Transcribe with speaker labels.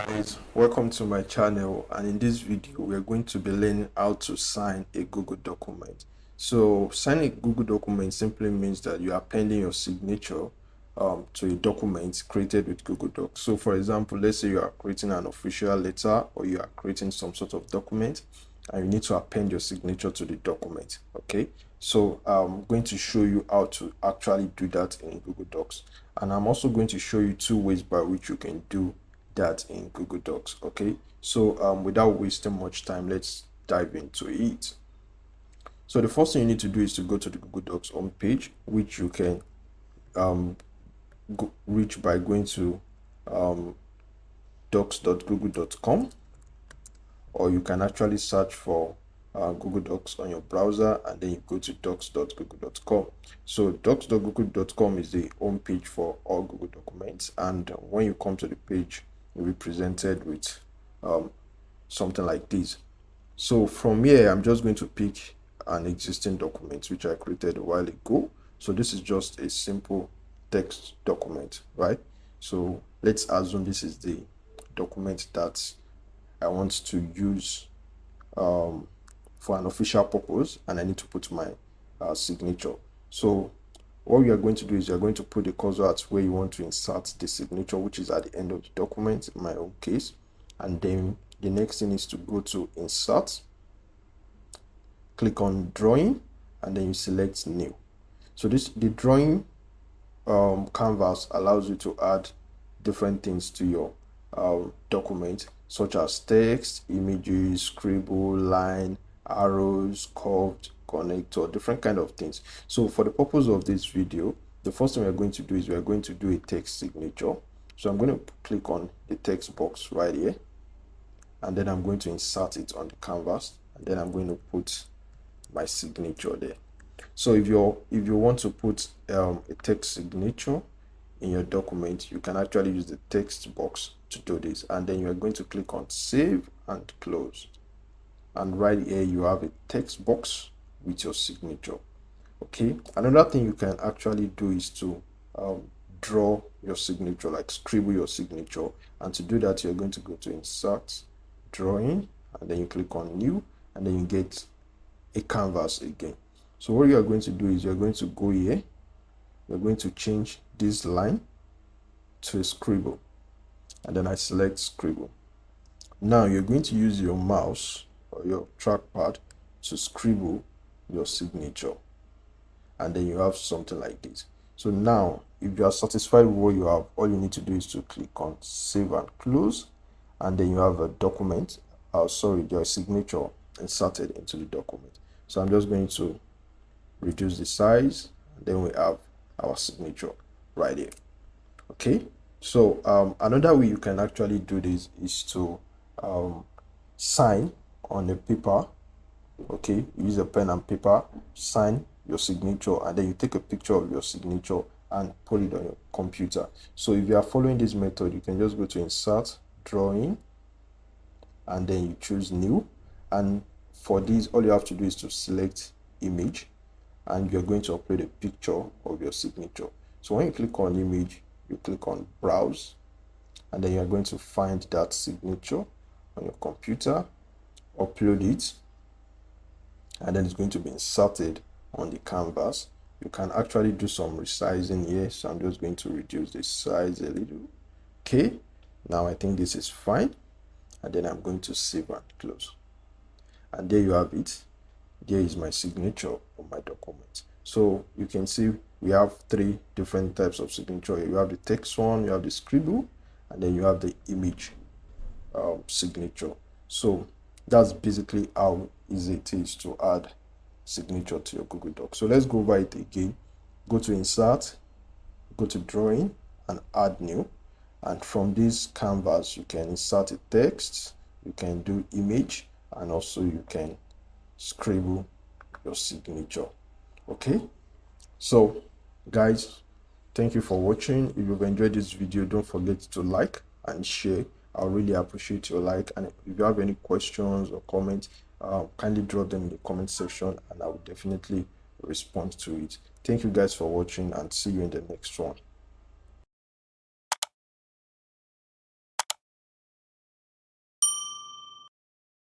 Speaker 1: Guys, welcome to my channel, and in this video we are going to be learning how to sign a Google document. So signing a Google document simply means that you are appending your signature to a document created with Google Docs. So for example, let's say you are creating an official letter or you are creating some sort of document and you need to append your signature to the document. Okay, so I'm going to show you how to actually do that in Google Docs, and I'm also going to show you two ways by which you can do that in Google Docs. Okay, so without wasting much time, let's dive into it. So the first thing you need to do is to go to the Google Docs home page, which you can reach by going to docs.google.com, or you can actually search for Google Docs on your browser and then you go to docs.google.com. So docs.google.com is the home page for all Google documents, and when you come to the page, you'll be presented with something like this. So from here, I'm just going to pick an existing document which I created a while ago. So this is just a simple text document, right? So let's assume this is the document that I want to use for an official purpose, and I need to put my signature. So what we are going to do is you're going to put the cursor at where you want to insert the signature, which is at the end of the document in my own case. And then the next thing is to go to insert, click on drawing, and then you select new. So the drawing canvas allows you to add different things to your document, such as text, images, scribble, line, arrows, curved, connector, different kind of things. So for the purpose of this video, the first thing we're going to do is we're going to do a text signature. So I'm going to click on the text box right here, and then I'm going to insert it on the canvas, and then I'm going to put my signature there. So if you want to put a text signature in your document, you can actually use the text box to do this, and then you're going to click on save and close, and right here you have a text box with your signature. Okay, another thing you can actually do is to draw your signature, like scribble your signature, and to do that you're going to go to insert, drawing, and then you click on new, and then you get a canvas again. So what you are going to do is you're going to go here, you're going to change this line to a scribble, and then I select scribble. Now you're going to use your mouse or your trackpad to scribble your signature, and then you have something like this. So now if you are satisfied with what you have, all you need to do is to click on save and close, and then you have a document, your signature inserted into the document. So I'm just going to reduce the size, and then we have our signature right here. Okay, so another way you can actually do this is to sign on a paper. Okay, use a pen and paper, sign your signature, and then you take a picture of your signature and put it on your computer. So if you are following this method, you can just go to insert, drawing, and then you choose new, and for this all you have to do is to select image, and you're going to upload a picture of your signature. So when you click on image, you click on browse, and then you're going to find that signature on your computer, upload it, and then it's going to be inserted on the canvas. You can actually do some resizing here, so I'm just going to reduce the size a little. Okay, now I think this is fine, and then I'm going to save and close, and there you have it. There is my signature on my document. So you can see we have three different types of signature. You have the text one, you have the scribble, and then you have the image signature. So that's basically how easy it is to add signature to your Google Doc. So let's go over it again. Go to insert, go to drawing, and add new, and from this canvas you can insert a text, you can do image, and also you can scribble your signature. Okay, so guys, thank you for watching. If you've enjoyed this video, don't forget to like and share. I really appreciate your like, and if you have any questions or comments, kindly drop them in the comment section and I will definitely respond to it. Thank you guys for watching, and see you in the next one.